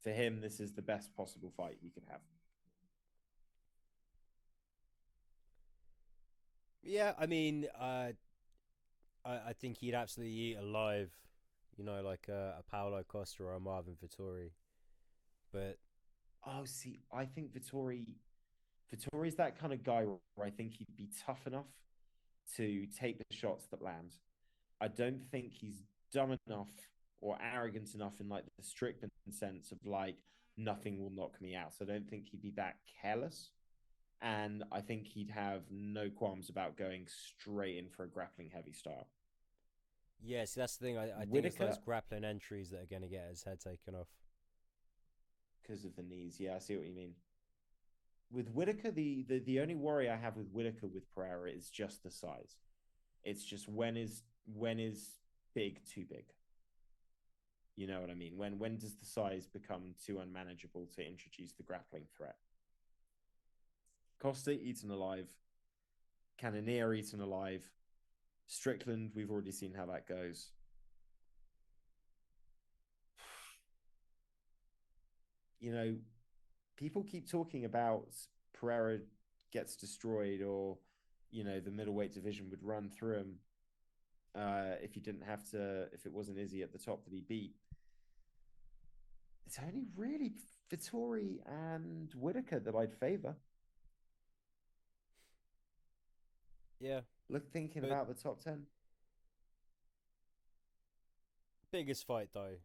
For him, this is the best possible fight he could have. Yeah, I mean, I think he'd absolutely eat alive, like a Paulo Costa or a Marvin Vettori. But see, I think Vittori's that kind of guy where I think he'd be tough enough to take the shots that land. I don't think he's dumb enough or arrogant enough in like the Strickland sense of like nothing will knock me out. So I don't think he'd be that careless. And I think he'd have no qualms about going straight in for a grappling heavy style. Yeah, see, that's the thing. I think it's those grappling entries that are going to get his head taken off. Because of the knees. Yeah, I see what you mean. With Whittaker, the only worry I have with Whittaker with Pereira is just the size. It's just when is big too big? You know what I mean? When does the size become too unmanageable to introduce the grappling threat? Costa eaten alive, Cannonier eaten alive, Strickland, we've already seen how that goes. People keep talking about Pereira gets destroyed or, the middleweight division would run through him if it wasn't Izzy at the top that he beat. It's only really Vettori and Whittaker that I'd favor. Yeah. Thinking about the top 10. Biggest fight, though,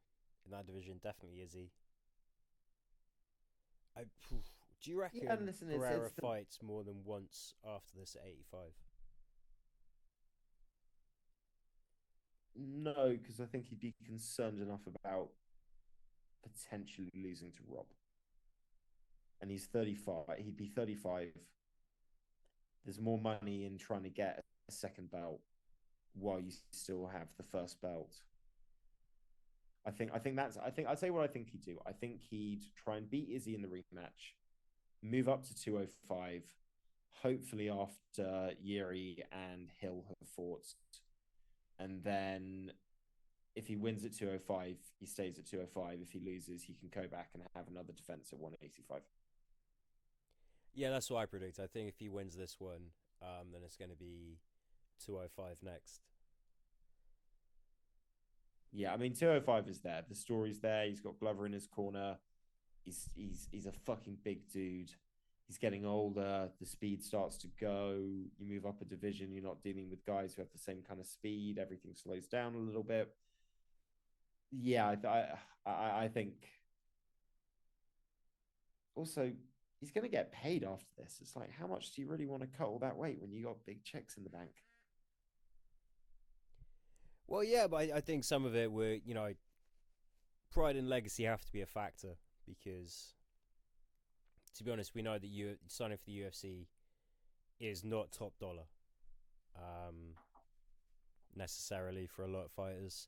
in that division, definitely Izzy. Do you reckon Pereira fights more than once after this at 85? No, because I think he'd be concerned enough about potentially losing to Rob. And he's 35. He'd be 35. There's more money in trying to get a second belt while you still have the first belt. I'd say what I think he'd do. I think he'd try and beat Izzy in the rematch, move up to 205, hopefully after Yuri and Hill have fought. And then if he wins at 205, he stays at 205. If he loses, he can go back and have another defense at 185. Yeah, that's what I predict. I think if he wins this one, then it's going to be 205 next. Yeah, I mean 205 is there. The story's there. He's got Glover in his corner. He's a fucking big dude. He's getting older. The speed starts to go. You move up a division. You're not dealing with guys who have the same kind of speed. Everything slows down a little bit. Yeah, I think. Also, he's going to get paid after this. It's like, how much do you really want to cut all that weight when you got big checks in the bank? Well, yeah, but I think some of it were, pride and legacy have to be a factor. because, to be honest, we know that you signing for the UFC is not top dollar, um, necessarily for a lot of fighters,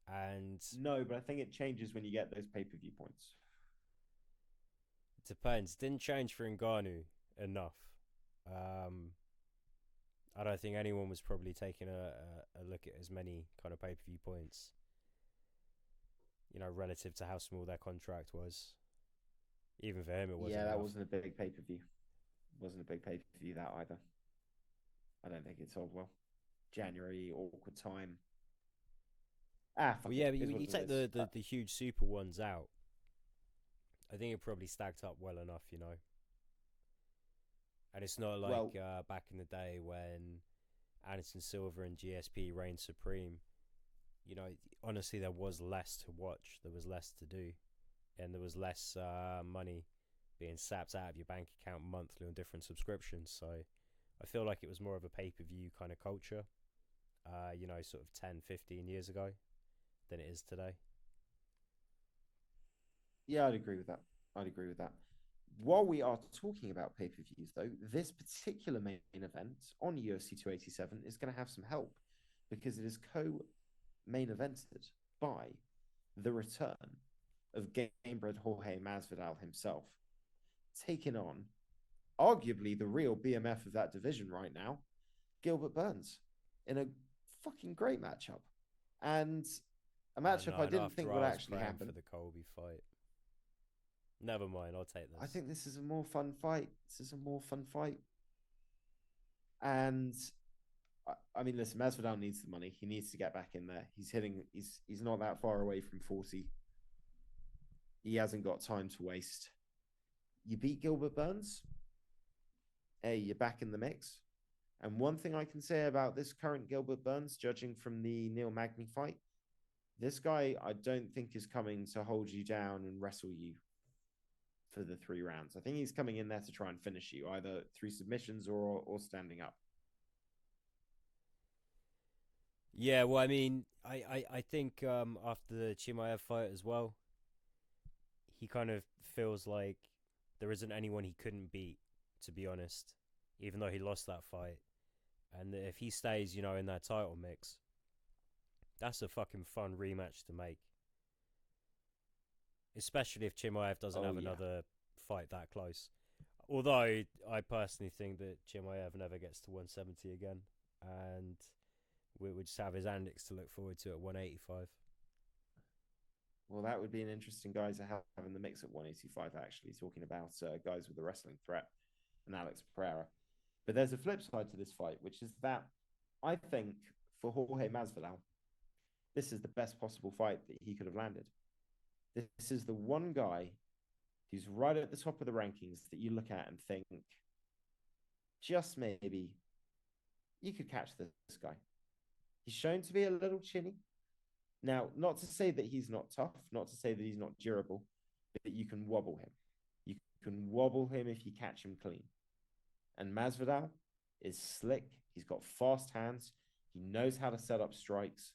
and No, but I think it changes when you get those pay-per-view points. it depends. Didn't change for Ngannou enough. Um, I don't think anyone was probably taking a look at as many kind of pay-per-view points, relative to how small their contract was. Even for him, it wasn't Yeah, that enough. wasn't a big pay-per-view. Wasn't a big pay-per-view that either. I don't think it sold well. January, awkward time. Ah, Well, fuck yeah, it. but Is what you it take is. the huge super ones out. I think it probably stacked up well enough. And it's not like Well, back in the day when Anderson Silva and GSP reigned supreme. Honestly, there was less to watch. There was less to do, and there was less money being sapped out of your bank account monthly on different subscriptions. So I feel like it was more of a pay-per-view kind of culture, sort of 10, 15 years ago than it is today. yeah, I'd agree with that. I'd agree with that. While we are talking about pay-per-views, though, this particular main event on UFC 287 is going to have some help because it is co-main evented by the return of game-bred Jorge Masvidal himself, taking on arguably the real BMF of that division right now, Gilbert Burns, in a fucking great matchup. And a Oh matchup no, I and didn't after think would I was actually praying for happen. the Colby fight. Never mind, I'll take I this. think this is a more fun fight. This is a more fun fight. And I mean, listen, Masvidal needs the money. He needs to get back in there. He's hitting. He's not that far away from 40. He hasn't got time to waste. You beat Gilbert Burns. Hey, you're back in the mix. And one thing I can say about this current Gilbert Burns, judging from the Neil Magny fight, this guy I don't think is coming to hold you down and wrestle you for the 3 rounds. I think he's coming in there to try and finish you, either through submissions or standing up. Yeah, well, I mean, I think after the Chimaev fight as well, he kind of feels like there isn't anyone he couldn't beat, to be honest, even though he lost that fight. And if he stays, in that title mix, that's a fucking fun rematch to make. Especially if Chimaev doesn't Oh have yeah. another fight that close. Although I personally think that Chimaev never gets to 170 again, and we would just have his antics to look forward to at 185. Well, that would be an interesting guy to have in the mix at 185, actually, talking about guys with a wrestling threat and Alex Pereira. But there's a flip side to this fight, which is that I think for Jorge Masvidal, this is the best possible fight that he could have landed. This is the one guy who's right at the top of the rankings that you look at and think, just maybe you could catch this guy. He's shown to be a little chinny. Now, not to say that he's not tough, not to say that he's not durable, but you can wobble him. You can wobble him if you catch him clean. And Masvidal is slick. He's got fast hands. He knows how to set up strikes.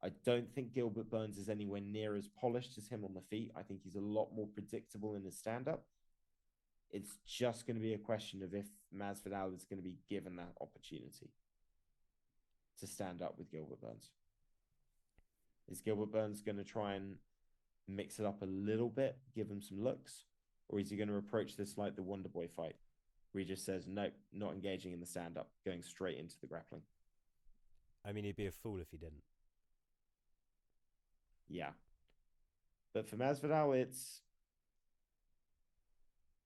I don't think Gilbert Burns is anywhere near as polished as him on the feet. I think he's a lot more predictable in his stand-up. It's just going to be a question of if Masvidal is going to be given that opportunity to stand up with Gilbert Burns. Is Gilbert Burns going to try and mix it up a little bit, give him some looks? Or is he going to approach this like the Wonder Boy fight, where he just says, nope, not engaging in the stand-up, going straight into the grappling? I mean, he'd be a fool if he didn't. Yeah. But for Masvidal, it's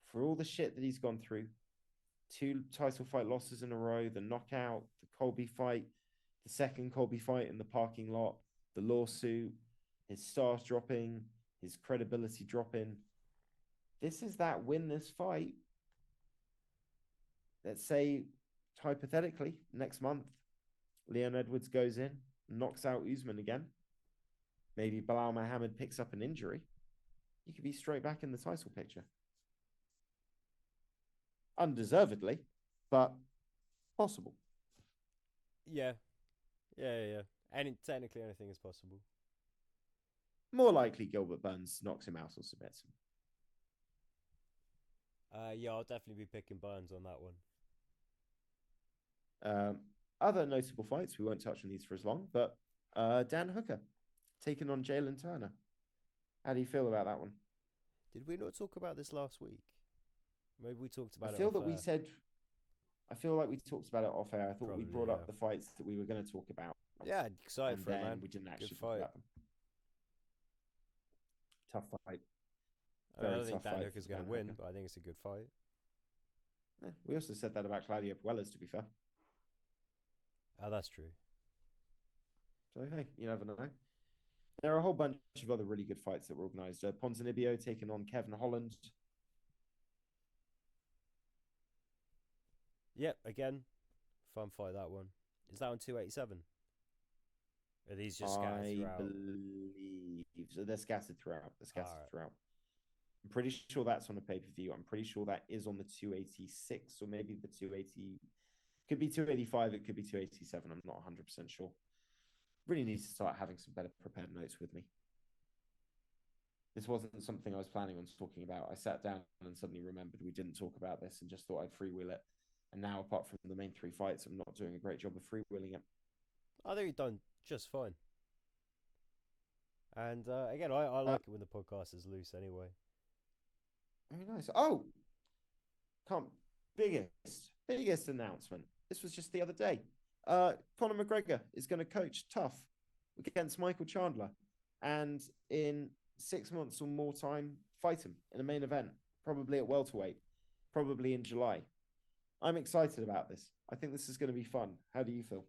for all the shit that he's gone through, 2 title fight losses in a row, the knockout, the Colby fight, the second Colby fight in the parking lot, the lawsuit, his stars dropping, his credibility dropping. This is that win this fight. Let's say, hypothetically, next month, Leon Edwards goes in, knocks out Usman again. Maybe Bilal Muhammad picks up an injury. He could be straight back in the title picture. Undeservedly, but possible. Yeah, yeah. And technically, anything is possible. More likely Gilbert Burns knocks him out or submits him. Yeah, I'll definitely be picking Burns on that one. Other notable fights, we won't touch on these for as long, but Dan Hooker taking on Jalen Turner. How do you feel about that one? Did we not talk about this last week? Maybe we talked I about it feel off that we air. said, I feel like we talked about it off air. I thought Probably, we brought yeah. up the fights that we were going to talk about, Yeah, excited and for it, then man. we didn't Good actually talk fight. about them. Tough fight. I Very don't think tough Dan fight Hooker's for going Dan to win, Hooker. but I think it's a good fight. Yeah, we also said that about Claudio Puelles, to be fair. Oh, that's true. So, hey, you never know. There are a whole bunch of other really good fights that were organised. Ponzinibbio taking on Kevin Holland. Yep, again, fun fight, that one. Is that on 287? Are these just scattered I throughout? believe so. They're scattered throughout. They're scattered Alright. throughout. I'm pretty sure that's on a pay per view. I'm pretty sure that is on the 286 or maybe the 280. Could be 285. It could be 287. I'm not 100% sure. Really need to start having some better prepared notes with me. This wasn't something I was planning on talking about. I sat down and suddenly remembered we didn't talk about this and just thought I'd freewheel it. And now, apart from the main three fights, I'm not doing a great job of freewheeling it. I think you've done just fine. And again, I like it when the podcast is loose anyway. Very nice. Oh, can't biggest announcement. This was just the other day. Conor McGregor is going to coach Tough against Michael Chandler, and in 6 months or more time, fight him in a main event, probably at welterweight, probably in July. I'm excited about this. I think this is going to be fun. How do you feel?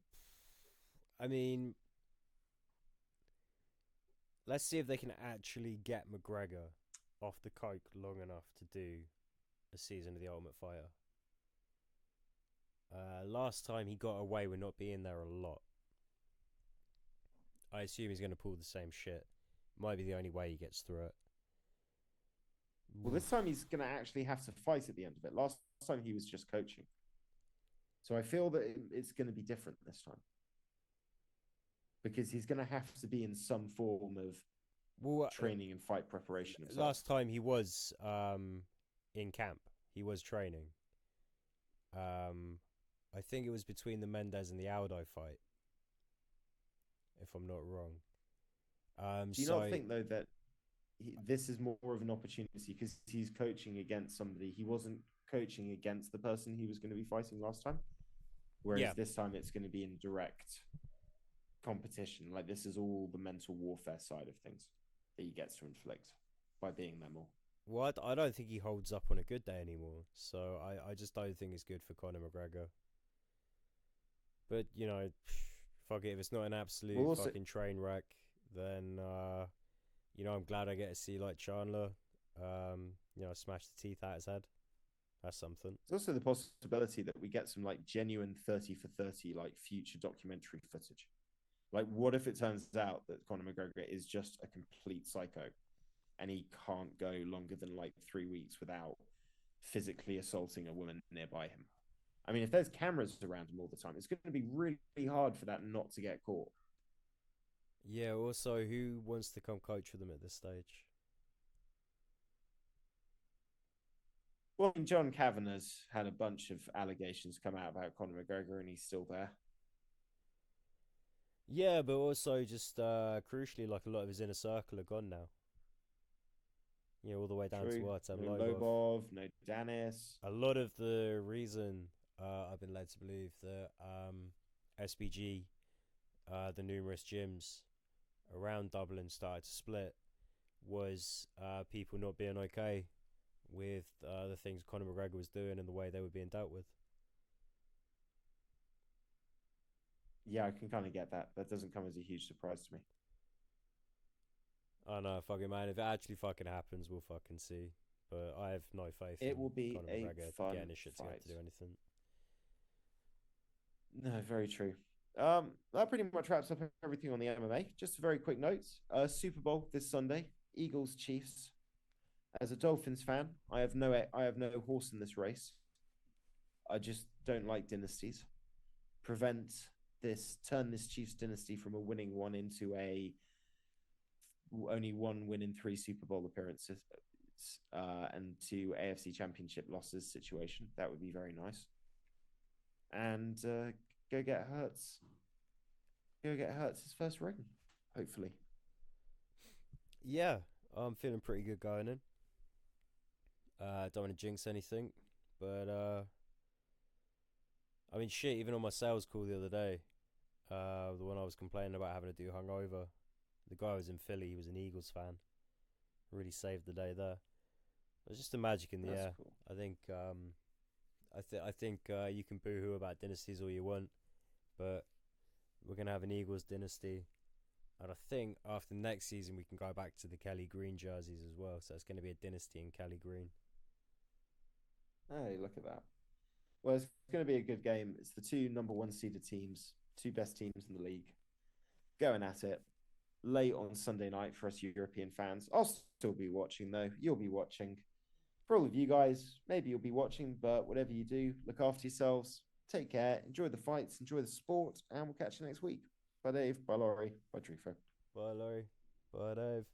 I mean, let's see if they can actually get McGregor off the coke long enough to do a season of The Ultimate Fighter. Last time he got away with not being there a lot. I assume he's going to pull the same shit. Might be the only way he gets through it. Well, this time he's going to actually have to fight at the end of it. Last time he was just coaching. So I feel that it's going to be different this time. Because he's going to have to be in some form of training and fight preparation himself. Last time he was in camp. He was training. I think it was between the Mendes and the Aldo fight, if I'm not wrong. Do you not think, though, that this is more of an opportunity because he's coaching against somebody? He wasn't coaching against the person he was going to be fighting last time. Whereas this time it's going to be in direct competition. Like, this is all the mental warfare side of things that he gets to inflict by being there more. Well, I don't think he holds up on a good day anymore. So I just don't think it's good for Conor McGregor. But, you know, fuck it. If it's not an absolute fucking train wreck, then, you know, I'm glad I get to see, like, Chandler, you know, smash the teeth out his head. That's something. There's also the possibility that we get some, like, genuine 30 for 30, like, future documentary footage. Like, what if it turns out that Conor McGregor is just a complete psycho and he can't go longer than, like, 3 weeks without physically assaulting a woman nearby him? I mean, if there's cameras around him all the time, it's going to be really hard for that not to get caught. Yeah, also, who wants to come coach with him at this stage? Well, John Kavanagh's had a bunch of allegations come out about Conor McGregor, and he's still there. Yeah, but also just crucially, like, a lot of his inner circle are gone now. You know, all the way down to Artem no Lobov. Lobov, no Danis. A lot of the reason I've been led to believe that SBG, the numerous gyms around Dublin started to split was people not being okay with the things Conor McGregor was doing and the way they were being dealt with. Yeah, I can kind of get that. That doesn't come as a huge surprise to me. I know, fucking man. If it actually fucking happens, we'll fucking see. But I have no faith It in will be Conor a McGregor fun getting his shit together fight. to do anything. No, very true. That pretty much wraps up everything on the MMA. Just a very quick note. Super Bowl this Sunday. Eagles Chiefs. As a Dolphins fan, I have no horse in this race. I just don't like dynasties. Turn this Chiefs dynasty from a winning one into a only one win in three Super Bowl appearances, and two AFC Championship losses situation. That would be very nice. And go get Hurts. Go get Hurts his first ring, hopefully. Yeah, I'm feeling pretty good going in. Don't want to jinx anything, but I mean, shit. Even on my sales call the other day, the one I was complaining about having to do hungover, the guy was in Philly. He was an Eagles fan. Really saved the day there. It was just the magic in the That's air. cool. I think I think you can boo-hoo about dynasties all you want, but we're gonna have an Eagles dynasty, and I think after next season we can go back to the Kelly Green jerseys as well. So it's going to be a dynasty in Kelly Green. Hey, look at that. Well, it's going to be a good game. It's the two number one seeded teams, two best teams in the league, going at it late on Sunday night for us European fans. I'll still be watching, though. You'll be watching. For all of you guys, maybe you'll be watching, but whatever you do, look after yourselves. Take care. Enjoy the fights. Enjoy the sport. And we'll catch you next week. Bye, Dave. Bye, Laurie. Bye, Trifo. Bye, Laurie. Bye, Dave.